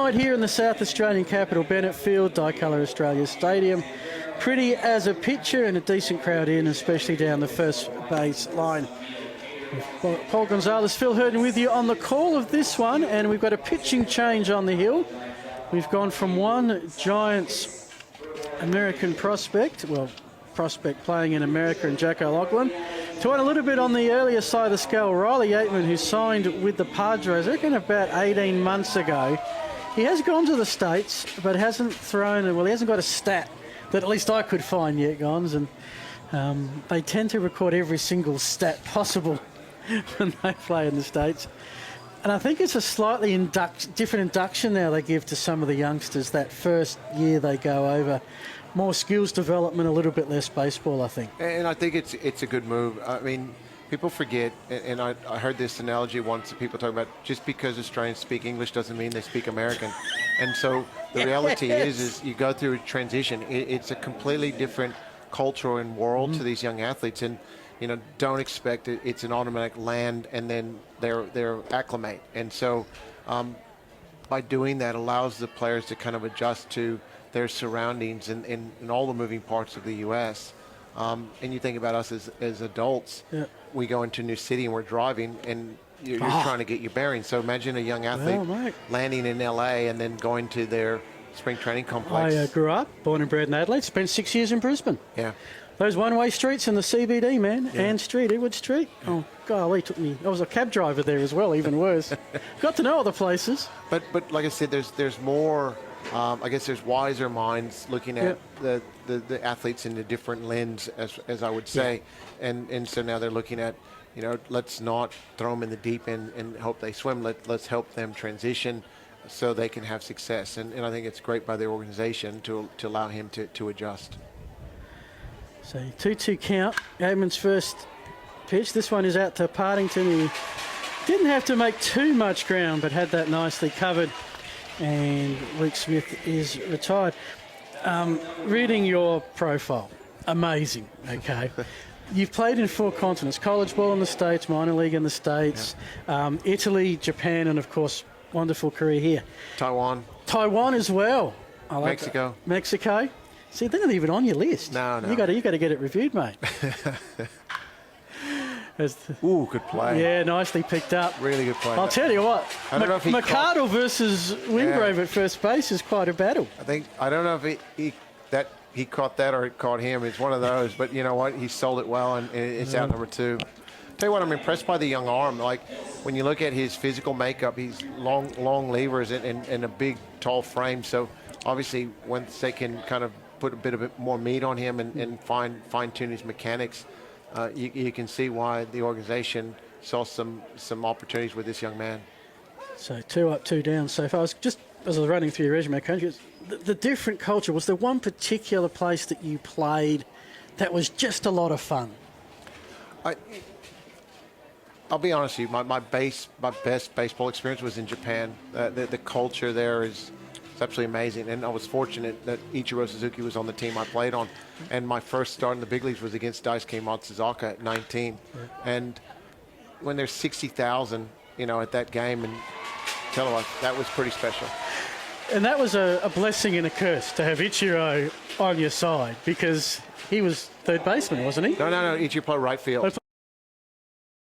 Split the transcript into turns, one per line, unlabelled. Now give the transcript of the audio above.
night here in the South Australian capital, Bennett Field, Dicolour Australia Stadium. Pretty as a picture and a decent crowd in, especially down the first base line. Paul Gonzalez, Phil Hurton with you on the call of this one, and we've got a pitching change on the hill. We've gone from one Giants American prospect playing in America, and Jack O'Loughlin, to one a little bit on the earlier side of the scale, Riley Yateman, who signed with the Padres, I reckon about 18 months ago. He has gone to the States, but hasn't thrown, well, he hasn't got a stat that at least I could find yet, Gons, and they tend to record every single stat possible when they play in the States. And I think it's a slightly different induction now they give to some of the youngsters that first year they go over. More skills development, a little bit less baseball, I think.
And I think it's a good move. I mean, people forget, and I heard this analogy once that people talk about, just because Australians speak English doesn't mean they speak American. And so the reality is you go through a transition. It's a completely different culture and world to these young athletes. And, you know, don't expect it's an automatic land and then they're acclimate. And so by doing that allows the players to kind of adjust to their surroundings and all the moving parts of the U.S. And you think about us as adults, we go into a new city and we're driving and you're trying to get your bearings. So imagine a young athlete landing in L.A. and then going to their spring training complex.
I grew up, born and bred in Adelaide, spent 6 years in Brisbane.
Yeah.
Those one-way streets in the CBD, man. Ann Street, Edward Street. Oh, golly, took me. I was a cab driver there as well, even worse. Got to know all the places.
But like I said, there's more. I guess there's wiser minds looking at the athletes in a different lens, as I would say, and so now they're looking at, you know, let's not throw them in the deep end and hope they swim. Let's help them transition so they can have success, and I think it's great by the organization to allow him to adjust.
So 2-2 count. Yateman's first pitch. This one is out to Partington. He didn't have to make too much ground, but had that nicely covered. And Luke Smith is retired. Reading your profile, amazing, okay. You've played in 4 continents, college ball in the States, minor league in the States, Italy, Japan, and of course, wonderful career here. Taiwan as well. I like
Mexico.
That. Mexico. See, they're not even on your list.
No.
You got to get it reviewed, mate.
Ooh, good play.
Yeah, nicely picked up.
Really good play.
I'll tell you what,
I don't know if he
McArdle versus Wingrove at first base is quite a battle.
I don't know if he caught that or it caught him. It's one of those. But you know what? He sold it well, and it's out number 2. Tell you what, I'm impressed by the young arm. Like when you look at his physical makeup, he's long levers and a big, tall frame. So obviously, once they can kind of put a bit more meat on him and fine-tune his mechanics, you can see why the organization saw some opportunities with this young man.
So 2 up, 2 down so far. As I was running through your resume, Coach, the different culture, was there one particular place that you played that was just a lot of fun?
I'll be honest with you, my best baseball experience was in Japan. The culture there is absolutely amazing, and I was fortunate that Ichiro Suzuki was on the team I played on, and my first start in the big leagues was against Daisuke Matsuzaka at 19, and when there's 60,000, you know, at that game, and tell you what, that was pretty special.
And that was a blessing and a curse to have Ichiro on your side, because he was third baseman, wasn't he?
No, Ichiro played right field.